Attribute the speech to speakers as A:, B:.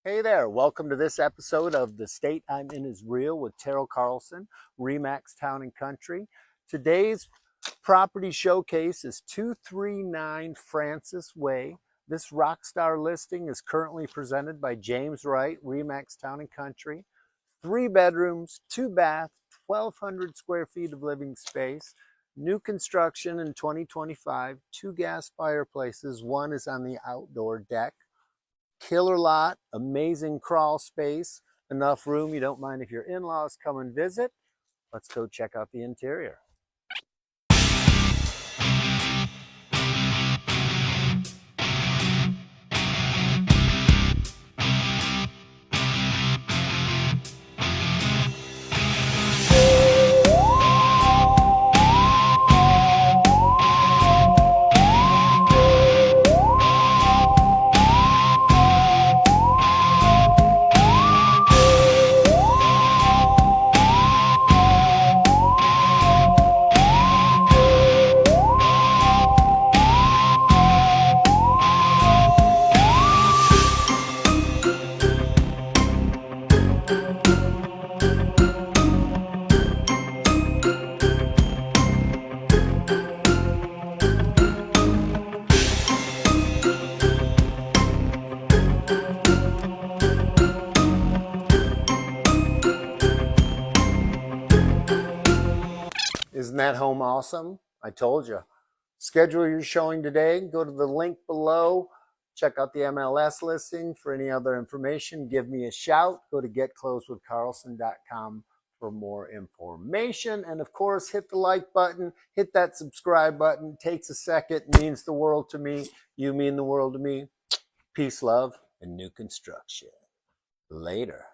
A: Hey there, welcome to this episode of The State I'm In Is Real with Terrill REMAX Town and Country. Today's property showcase is 239 Francis Way. This rock star listing is currently presented by James Wright, REMAX Town and Country. 3 bedrooms, 2 bath, 1,200 square feet of living space. New construction in 2025, 2 gas fireplaces, 1 is on the outdoor deck. Killer lot, amazing crawl space, enough room you don't mind if your in-laws come and visit. Let's go check out the interior. Isn't that home awesome? I told you. Schedule your showing today. Go to the link below. Check out the MLS listing for any other information. Give me a shout. Go to getclosewithcarlson.com for more information. And of course, hit the like button. Hit that subscribe button. Takes a second. Means the world to me. You mean the world to me. Peace, love, and new construction. Later.